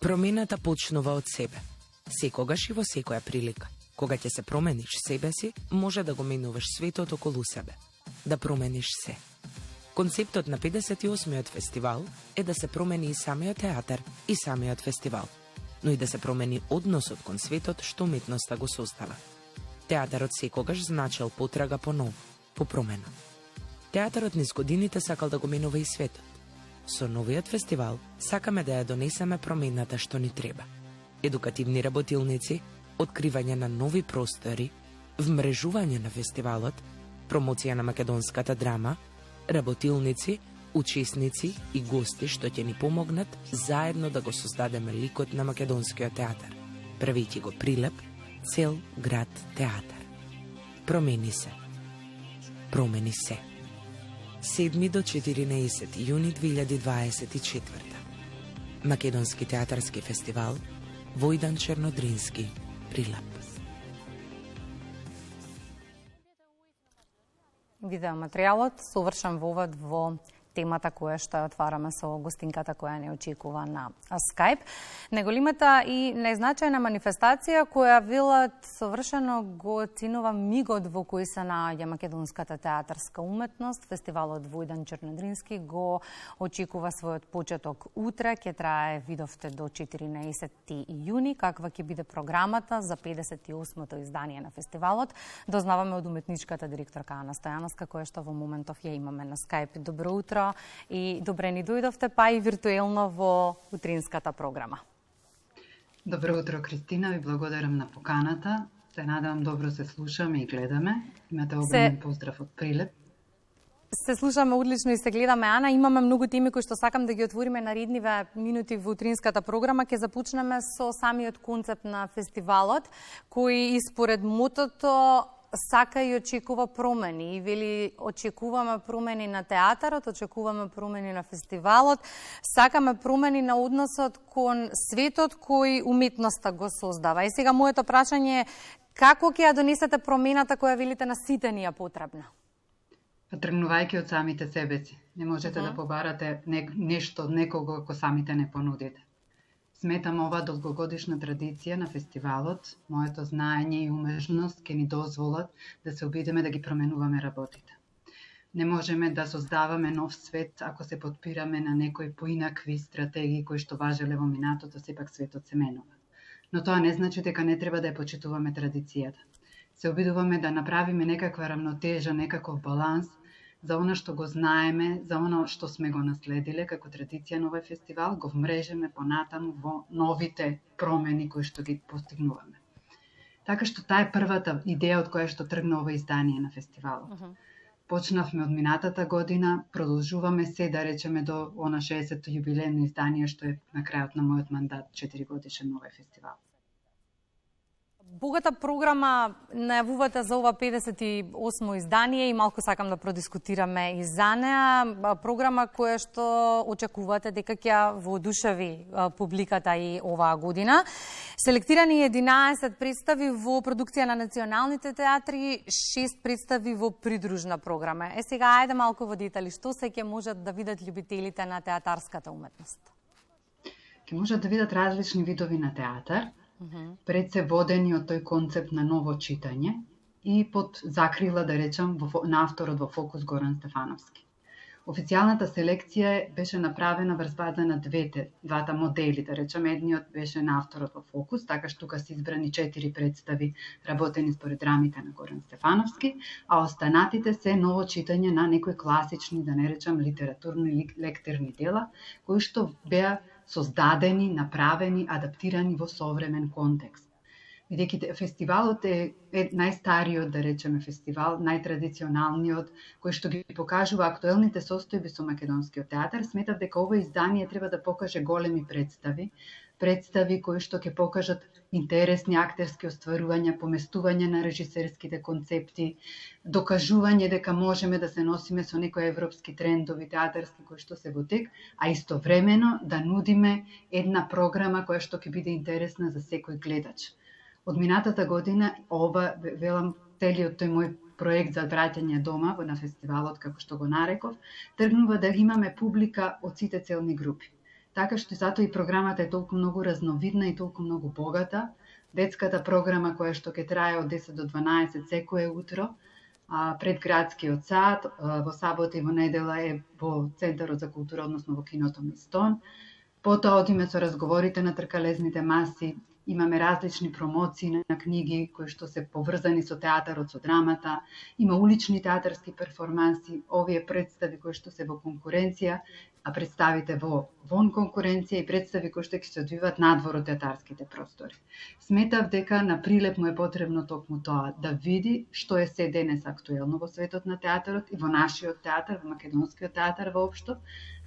Промената почнува од себе. Секогаш и во секоја прилика. Кога ќе се промениш себе си, може да го менуваш светот околу себе. Да промениш се. Концептот на 58-миот фестивал е да се промени и самиот театар и самиот фестивал, но и да се промени односот кон светот што уметноста го создава. Театарот секогаш значел потрага по ново, по промена. Театарот низ годините сакал да го менува и светот. Со новиот фестивал сакаме да ја донесеме промената што ни треба. Едукативни работилници, откривање на нови простори, вмрежување на фестивалот, промоција на македонската драма, работилници, учесници и гости што ќе ни помогнат заедно да го создадеме ликот на македонскиот театар, правејќи го Прилеп, цел град театар. Промени се. Промени се. 7 до 14 јуни 2024. Македонски театарски фестивал, Војдан Чернодрински, Прилеп. Видеоматеријалот совршен вовод во темата која што ја отвараме со гостинката која не очекува на Skype. Неголимата и најзначајна манифестација која велат совршено го оценува мигот во кој се наоѓа македонската театарска уметност. Фестивалот Војдан Чернодрински го очекува својот почеток утре, ќе трае, видовте, до 14 јуни. Каква ќе биде програмата за 58-то издание на фестивалот? Дознаваме од уметничката директорка Ана Стојановска, која што во моментов ја имаме на Skype. Добро утро и добре ни дојдовте, па и виртуелно во утринската програма. Добро утро, Кристина, ви благодарам на поканата. Се надевам добро се слушаме и гледаме. Имате огромен поздрав од Прилеп. Се слушаме одлично и се гледаме, Ана. Имаме многу теми кои што сакам да ги отвориме наредниве минути во утринската програма. Ќе започнеме со самиот концепт на фестивалот, кој испоред мотото сака и очекува промени. И вели, очекуваме промени на театарот, очекуваме промени на фестивалот, сакаме промени на односот кон светот кој уметноста го создава. И сега моето прашање е, како ќе ја донесете промената која велите на сите ни ја потребна? Тргнувајќи од самите себе си. Не можете да побарате нешто од некого ако самите не понудите. Сметам ова долгогодишна традиција на фестивалот, моето знаење и умежност ќе ни дозволат да се обидеме да ги променуваме работите. Не можеме да создаваме нов свет ако се подпираме на некои поинакви стратегии кои што важеле во минатото, сепак светот се менува. Но тоа не значи дека не треба да ја почитуваме традицијата. Се обидуваме да направиме некаква рамнотежа, некаков баланс за она што го знаеме, за она што сме го наследиле како традиција на овој фестивал, го вмрежеме понатаму во новите промени кои што ги постигнуваме. Така што таа е првата идеја од која што тргна ова издание на фестивалот. Почнавме од минатата година, продолжуваме се, да речеме, до она 60-то јубилејно издание што е на крајот на мојот мандат, 4 годишен на овој фестивал. Богата програма најавувате за ова 58-о издание и малку сакам да продискутираме и за неа. Програма која што очекувате дека ќе воодушеви публиката и оваа година. Селектирани 11 представи во продукција на националните театри, 6 представи во придружна програма. Сега ајде малку во детали, што се ќе можат да видат љубителите на театарската уметност? Ќе можат да видат различни видови на театар, пред се водени од тој концепт на ново читање и под закрила, да речам, на авторот во фокус Горан Стефановски. Официјалната селекција беше направена врз база на двата модели, да речам, едниот беше на авторот во фокус, така што тука се избрани 4 представи работени според рамите на Горан Стефановски, а останатите се ново читање на некои класични, да не речам, литературни лектерни дела, кои што беа создадени, направени, адаптирани во современ контекст. Бидејќи фестивалот е најстариот, да речеме, фестивал, најтрадиционалниот, кој што ги покажува актуелните состојби со македонскиот театар, сметав дека ова издание треба да покаже големи представи кои што ќе покажат интересни актерски остварувања, поместување на режисерските концепти, докажување дека можеме да се носиме со некои европски трендови театарски кои што се во тек, а истовремено да нудиме една програма која што ќе биде интересна за секој гледач. Од минатата година ова, велам, целиот тој мој проект за враќање дома на фестивалот, како што го нареков, тргнува да имаме публика од сите целни групи. Така што затоа и програмата е толку многу разновидна и толку многу богата. Детската програма која што ќе трае од 10 до 12 секое утро, пред градскиот сад, во сабота и во недела е во Центарот за култура, односно во киното Мистон. Потоа одиме со разговорите на тркалезните маси, имаме различни промоции на книги кои што се поврзани со театарот, со драмата, има улични театарски перформанси, овие представи кои што се во конкуренција, а представите вон конкуренција и представи кои што ќе се одвиваат надвор од театарските простори. Сметав дека на Прилеп му е потребно токму тоа, да види што е се денес актуелно во светот на театарот и во нашиот театар, во македонскиот театар воопшто,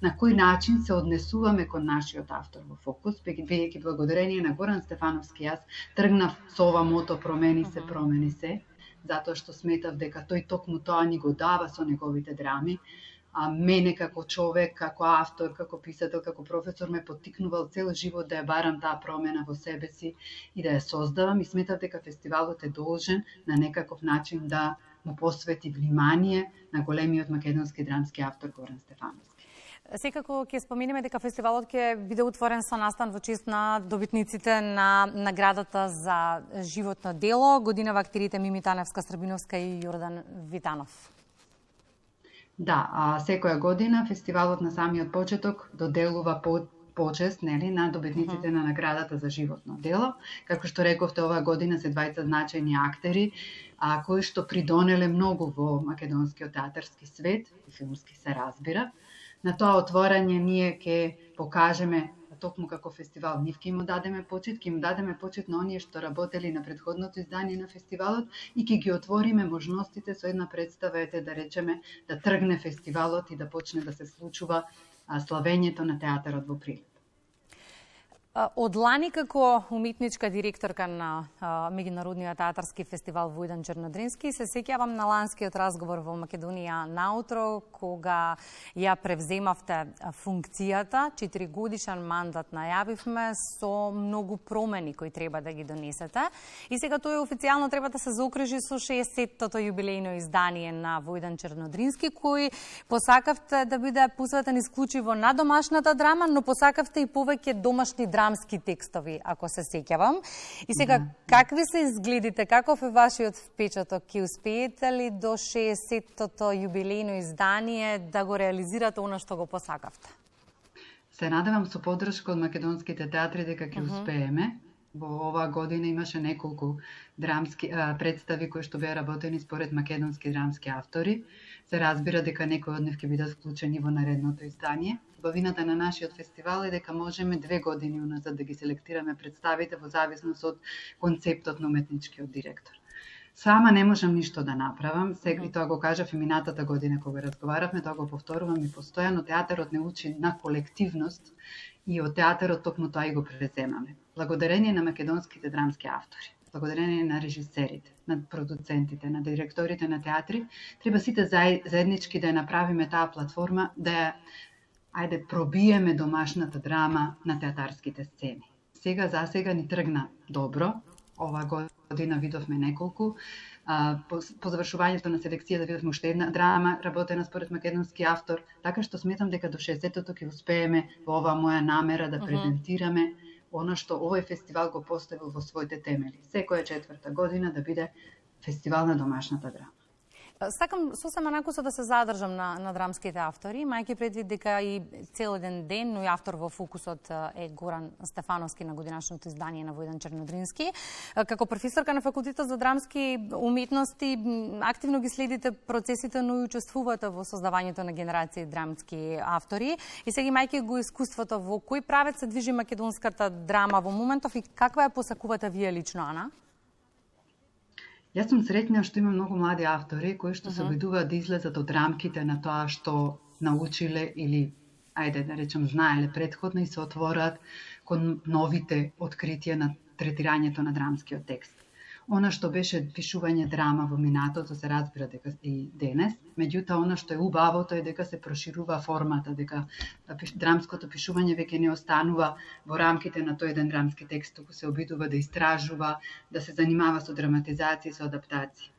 на кој начин се однесуваме кон нашиот автор во фокус, бидејќи благодарение на Горан Стефановски јас тргнав со ова мото промени се, затоа што сметав дека тој токму тоа ни го дава со неговите драми. Мене како човек, како автор, како писател, како професор ме поттикнувал цел живот да ја барам таа промена во себе си и да ја создавам, и сметав дека фестивалот е должен на некаков начин да му посвети внимание на големиот македонски драмски автор Горан Стефановски. Секако ќе споменеме дека фестивалот ќе биде отворен со настан во чест на добитниците на наградата за животно дело, годинава актерите Мими Таневска Србиновска и Јордан Витанов. Да, секоја година фестивалот на самиот почеток доделува почест, на добитниците на наградата за животно дело. Како што рековте, оваа година се двајца значајни актери, кои што придонеле многу во македонскиот театарски свет, и филмски се разбира. На тоа отворање ние ќе покажеме токму како фестивал, нив ќе им дадеме почит на оние што работели на претходното издание на фестивалот и ќе ги отвориме можностите со една представа, да речеме, да тргне фестивалот и да почне да се случува славењето на театарот во Прилеп. Од лани како уметничка директорка на Меѓународниот театарски фестивал Војдан Чернодрински се сеќавам на ланскиот разговор во Македонија наутро, кога ја превземавте функцијата, 4-годишен мандат најавивме со многу промени кои треба да ги донесете. И сега тој официјално треба да се заокружи со 60-тото јубилејно издание на Војдан Чернодрински, кој посакавте да биде посветен исклучиво на домашната драма, но посакавте и повеќе домашни драмски текстови, ако се сеќавам. И сега, какви се изгледите, каков е вашиот впечаток? Ќе успеете ли до 60-тото јубилејно издание да го реализирате она што го посакавте? Се надевам со поддршка од македонските театри дека ќе успееме. Во оваа година имаше неколку драмски представи кои што беа работени според македонски драмски автори. Се разбира дека некои од нив ќе бидат вклучени во наредното издание. Убавината на нашиот фестивал е дека можеме 2 години уназад да ги селектираме представите во зависност од концептот на уметничкиот директор. Сама не можам ништо да направам, сега и тоа го кажав и минатата година кога разговаравме, тоа го повторувам и постојано, театарот не учи на колективност и од театарот токму тоа и го преземаме. Благодарение на македонските драмски автори, благодарение на режисерите, на продуцентите, на директорите на театри, треба сите заеднички да ја направиме таа платформа, да ја пробиеме домашната драма на театарските сцени. За сега ни тргна добро. Оваа година видовме неколку. По завршувањето на селекцијата видовме уште една драма работена според македонски автор, така што сметам дека до 60-тото ќе успееме во оваа моја намера да презентираме она што овој фестивал го поставил во своите темели. Секоја 4-та година да биде фестивал на домашната драма. Сакам сосема накусо да се задржам на драмските автори, мајќи предвид дека и цел еден ден, но и автор во фокусот е Горан Стефановски на годинашното издание на Војдан Чернодрински. Како професорка на Факултетот за драмски уметности, активно ги следите процесите, но и учествувате во создавањето на генерации драмски автори. И сега имајќи го искуството, во кој правец се движи македонската драма во моментов и каква ја посакувате вие лично, Ана? Јас сум среќна што има многу млади автори кои што се обидуваат да излезат од рамките на тоа што научиле или, да речем, знаеле предходно и се отвораат кон новите откритија на третирањето на драмскиот текст. Она што беше пишување драма во минатото се разбира дека и денес, меѓутоа она што е убавото е дека се проширува формата, дека драмското пишување веќе не останува во рамките на тој еден драмски текст, туку се обидува да истражува, да се занимава со драматизација и со адаптација.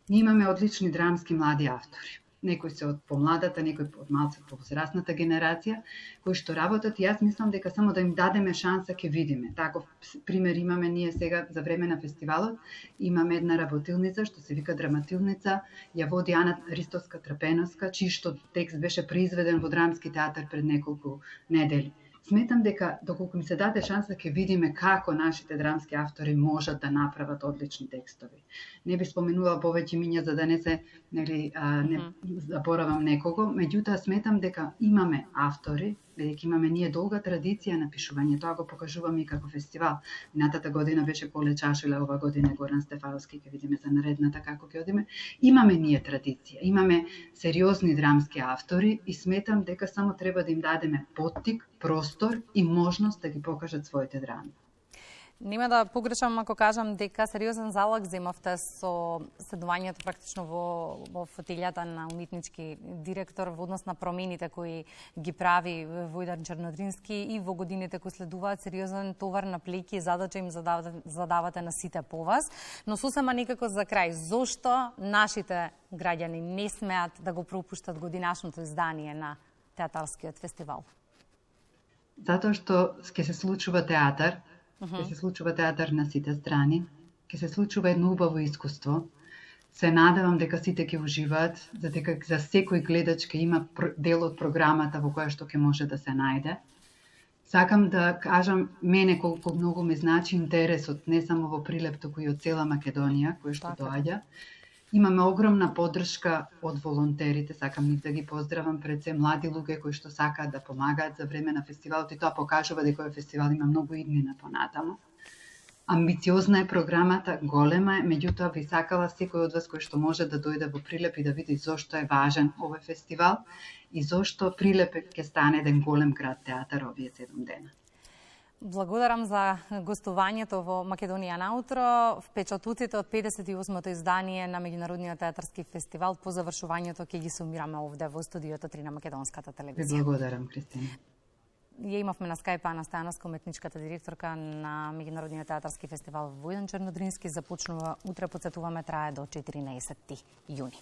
Ние имаме одлични драмски млади автори. некои се од помладата, некои од малце повозрастната генерација, кои што работат, и јас мислам дека само да им дадеме шанса ќе видиме. Таков пример имаме ние сега за време на фестивалот, имаме една работилница што се вика Драматилница, ја води Ана Ристовска-Трапеновска, чиј што текст беше произведен во Драмски театар пред неколку недели. Сметам дека доколку ми се даде шанса ќе видиме како нашите драмски автори можат да направат одлични текстови. Не би споменувала повеќе имиња за да не се не заборавам некого, меѓутоа сметам дека имаме автори, бидејќи имаме ние долга традиција на пишување, тоа го покажуваме и како фестивал. Минатата година беше Коле Чашиле, ова година е Горан Стефановски, ќе видиме за наредната како ќе одиме. Имаме ние традиција, имаме сериозни драмски автори и сметам дека само треба да им дадеме поттик, простор и можност да ги покажат своите драми. Нема да погрешам ако кажам дека сериозен залог земавте со седувањето практично во фотилјата на уметнички директор во однос на промените кои ги прави Војдар Чернодрински и во годините кои следуваат. Сериозен товар на плеќи и задача им задавате на сите по вас, но сосема некако за крај, зошто нашите граѓани не смеат да го пропуштат годинашното издание на театарскиот фестивал? Затоа што ќе се случува театар, ќе се случува театар на сите страни, ќе се случува едно убаво искуство. Се надевам дека сите ќе уживаат, за дека за секој гледач ќе има дел од програмата во која што ќе може да се најде. Сакам да кажам мене колку многу ми значи интересот не само во Прилеп, туку и од цела Македонија, кој што доаѓа. Имаме огромна поддршка од волонтерите, сакам нив да ги поздравам, пред се млади луѓе кои што сакаат да помагаат за време на фестивалот и тоа покажува дека овој фестивал има многу иднина понатаму. Амбициозна е програмата, голема е, меѓутоа би сакала секој од вас кој што може да дојде во Прилеп и да види зошто е важен овој фестивал и зошто Прилеп ќе стане еден голем град театар овие 7 дена. Благодарам за гостувањето во Македонија наутро. Впечатоците од 58-то издание на Меѓународниот театарски фестивал по завршувањето ќе ги сумираме овде во студиото 3 на Македонската телевизија. Благодарам, Кристина. Ја имавме на скајп Ана Стојановска, уметничката директорка на Меѓународниот театарски фестивал во Војдар Чернодрински. Започнува утре, потсетуваме, трае до 14 јуни.